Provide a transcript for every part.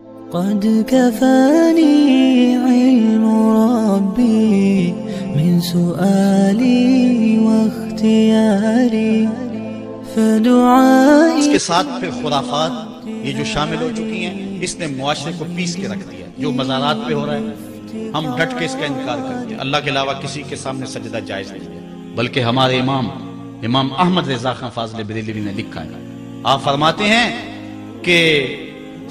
قد كفاني علم ربي من سؤالي واختياري فدعائي. اس کے ساتھ پھر خرافات یہ جو شامل ہو چکی ہیں، اس نے معاشرے کو پیس کے رکھ دیا. جو مزارات پہ ہو رہا ہے ہم ڈٹ کے اس کا انکار کرتے ہیں. اللہ کے علاوہ کسی کے سامنے سجدہ جائز نہیں ہے، بلکہ ہمارے امام احمد رضا خان فاضل بریلوی نے لکھا ہے. آپ فرماتے ہیں کہ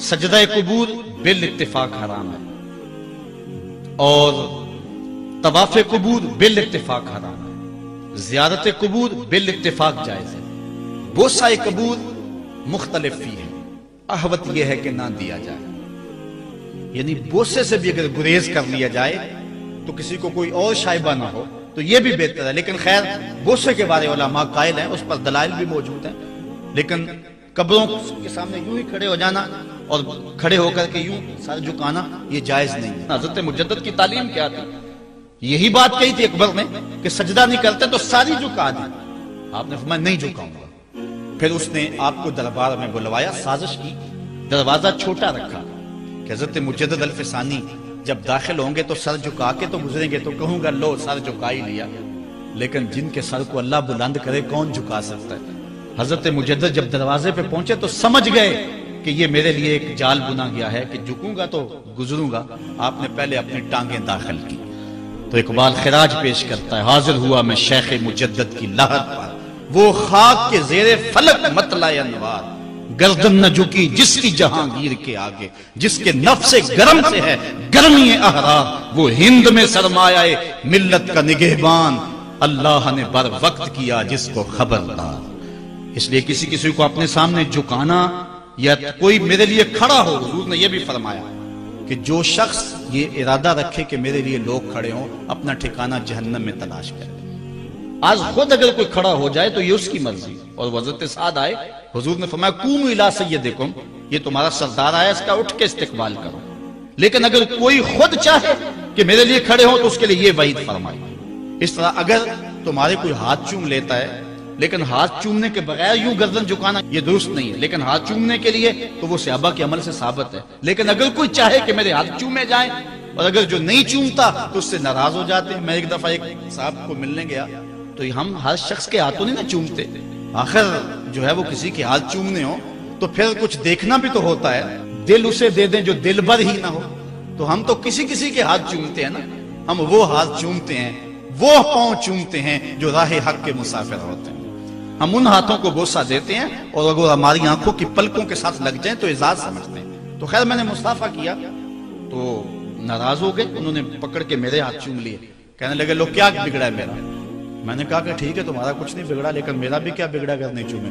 سجدہ قبور بالاتفاق حرام ہے اور طواف قبور بالاتفاق حرام ہے. زیارت قبور بالاتفاق جائز ہے. بوسہ قبور مختلف فی ہے. احوط یہ ہے کہ نہ دیا جائے، یعنی بوسے سے بھی اگر گریز کر لیا جائے تو کسی کو کوئی اور شائبہ نہ ہو تو یہ بھی بہتر ہے. لیکن خیر بوسے کے بارے علماء قائل ہیں، اس پر دلائل بھی موجود ہیں. لیکن قبروں کے سامنے یوں ہی کھڑے ہو جانا اور کھڑے ہو کر کے یوں سر جھکانا یہ جائز نہیں ہے. حضرت مجدد کی تعلیم کیا تھی؟ یہی بات کہی تھی اکبر نے کہ سجدہ نہیں کرتے تو ساری جھکا دی. آپ نے فرمایا نہیں جھکاؤں گا. پھر اس نے آپ کو دربار میں بلوایا، سازش کی، دروازہ چھوٹا رکھا کہ حضرت مجدد الفسانی جب داخل ہوں گے تو سر جھکا کے تو گزریں گے تو کہوں گا لو سر جھکا ہی لیا. لیکن جن کے سر کو اللہ بلند کرے کون جھکا سکتا ہے؟ حضرت مجدد جب دروازے پہ پہنچے تو سمجھ گئے کہ یہ میرے لیے ایک جال بنا گیا ہے کہ جھکوں گا تو گزروں گا. آپ نے پہلے اپنی ٹانگیں داخل کی. تو اقبال خراج پیش کرتا ہے، حاضر ہوا میں شیخ مجدد کی لحد پر، وہ خاک کے زیر فلک مطلع انوار، گردن نہ جھکی جس کی جہانگیر کے آگے، جس کے نفس گرم سے ہے گرمی احرار، وہ ہند میں سرمایہ ملت کا نگہبان، اللہ نے بر وقت کیا جس کو خبردار. اس لیے کسی کو اپنے سامنے جھکانا یا کوئی میرے لیے کھڑا ہو، حضور نے یہ بھی فرمایا کہ جو شخص یہ ارادہ رکھے کہ میرے لیے لوگ کھڑے ہوں اپنا ٹھکانہ جہنم میں تلاش کرے. آج خود اگر کوئی کھڑا ہو جائے تو یہ اس کی مرضی. اور حضرت سعد آئے، حضور نے فرمایا قوموا الی سیدکم، یہ تمہارا سردار آیا، اس کا اٹھ کے استقبال کرو. لیکن اگر کوئی خود چاہے کہ میرے لیے کھڑے ہوں تو اس کے لیے یہ وعید فرمائی. اس طرح اگر تمہارے کوئی ہاتھ چوم لیتا ہے لیکن ہاتھ چومنے کے بغیر یوں گردن جھکانا یہ درست نہیں ہے، لیکن ہاتھ چومنے کے لیے تو وہ صحابہ کے عمل سے ثابت ہے. لیکن اگر کوئی چاہے کہ میرے ہاتھ چومے جائیں اور اگر جو نہیں چومتا تو اس سے ناراض ہو جاتے ہیں. میں ایک دفعہ ایک صاحب کو ملنے گیا تو ہم ہر شخص کے ہاتھوں نہیں نہ چومتے، آخر جو ہے وہ کسی کے ہاتھ چومنے ہوں تو پھر کچھ دیکھنا بھی تو ہوتا ہے. دل اسے دے دیں جو دل بر ہی نہ ہو. تو ہم تو کسی کے ہاتھ چومتے ہیں نا، ہم وہ ہاتھ چومتے ہیں، وہ پاؤں چومتے ہیں جو راہ حق کے مسافر ہوتے ہیں. ہم ان ہاتھوں کو بوسہ دیتے ہیں اور اگر ہماری آنکھوں کی پلکوں کے ساتھ لگ جائیں تو اعزاز سمجھتے ہیں. تو خیر میں نے مصافحہ کیا تو ناراض ہو گئے، انہوں نے پکڑ کے میرے ہاتھ چوم لیے. کہنے لگے لو کیا بگڑا ہے میرا؟ میں نے کہا کہ ٹھیک ہے تمہارا کچھ نہیں بگڑا لیکن میرا بھی کیا بگڑا اگر نہیں چومے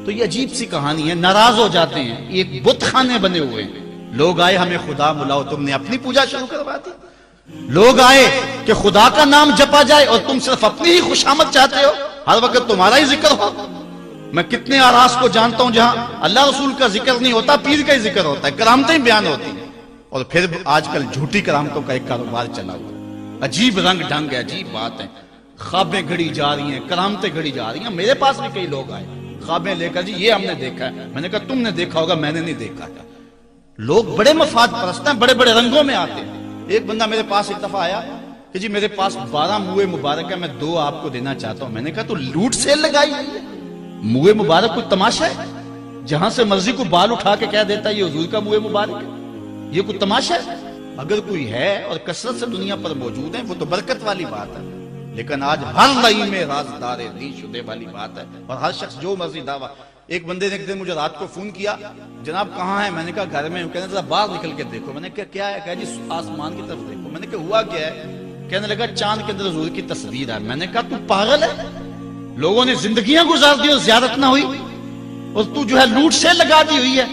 تو یہ عجیب سی کہانی ہے. ناراض ہو جاتے ہیں. ایک بت خانے بنے ہوئے ہیں. لوگ آئے ہمیں خدا بلاؤ، تم نے اپنی پوجا شروع کروا دی. لوگ آئے کہ خدا کا نام جپا جائے اور تم صرف اپنی ہی خوشامد چاہتے ہو، ہر وقت تمہارا ہی ذکر ہو. میں کتنے آراس کو جانتا ہوں جہاں اللہ رسول کا ذکر نہیں ہوتا، پیر کا ہی ذکر ہوتا ہے، کرامتیں بیان ہوتی ہیں. اور پھر آج کل جھوٹی کرامتوں کا ایک کاروبار چلا ہوا. عجیب رنگ ڈھنگ ہے، عجیب بات ہے. خوابیں گھڑی جا رہی ہیں، کرامتیں گھڑی جا رہی ہیں. میرے پاس بھی کئی لوگ آئے خوابیں لے کر، جی یہ ہم نے دیکھا ہے. میں نے کہا تم نے دیکھا ہوگا، میں نے نہیں دیکھا ہے. لوگ بڑے مفاد پرست ہیں، بڑے بڑے رنگوں میں آتے ہیں. ایک بندہ میرے پاس ایک دفعہ آیا کہ جی میرے پاس 12 موئے مبارک ہے، میں 2 آپ کو دینا چاہتا ہوں. میں نے کہا تو لوٹ سیل لگائی ہے. موئے مبارک کوئی تماشا ہے؟ جہاں سے مرضی کو بال اٹھا کے کہہ دیتا ہے یہ حضور کا موئے مبارک ہے. یہ کوئی تماشا ہے؟ اگر کوئی ہے اور کثرت سے دنیا پر موجود ہے وہ تو برکت والی بات ہے. لیکن آج ہر لئی میں رازدار دین شدے والی بات ہے اور ہر شخص جو مرضی دعویٰ. ایک بندے نے ایک دن مجھے رات کو فون کیا، جناب کہاں ہے؟ میں نے کہا گھر میں ہوں. کہنے ذرا باہر نکل کے دیکھو. میں نے کہا کیا ہے؟ کہا جی آسمان کی طرف دیکھو. میں نے کہا ہوا کیا ہے؟ کہنے لگا چاند کے اندر حضور کی تصویر ہے. میں نے کہا تو پاگل ہے؟ لوگوں نے زندگیاں گزار دی اور زیارت نہ ہوئی اور تو جو ہے لوٹ سے لگا دی ہوئی ہے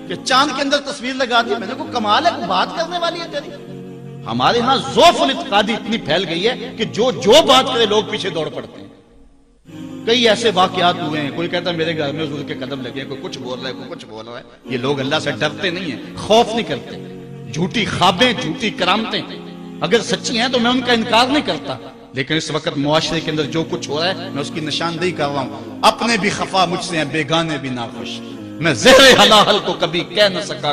کہ چاند کے اندر تصویر لگا دی. میں نے کہا کمال ہے، بات کرنے والی ہے تیری. ہمارے ہاں ذوف الاعتقادی اتنی پھیل گئی ہے کہ جو بات کرے لوگ پیچھے دوڑ پڑتے ہیں. کئی ایسے واقعات ہوئے ہیں، کوئی کہتا ہے میرے گھر میں حضور کے قدم لگے، کوئی کچھ بول رہا ہے، کوئی کچھ بول رہا ہے. یہ لوگ اللہ سے ڈرتے نہیں ہیں، خوف نہیں کرتے. جھوٹی خوابیں، جھوٹی کرامتیں اگر سچی ہیں تو میں ان کا انکار نہیں کرتا، لیکن اس وقت معاشرے کے اندر جو کچھ ہو رہا ہے میں اس کی نشاندہی کر رہا ہوں. اپنے بھی خفا مجھ سے ہیں، بیگانے بھی ناخوش. میں زہر حلال کو کبھی کہہ نہ سکا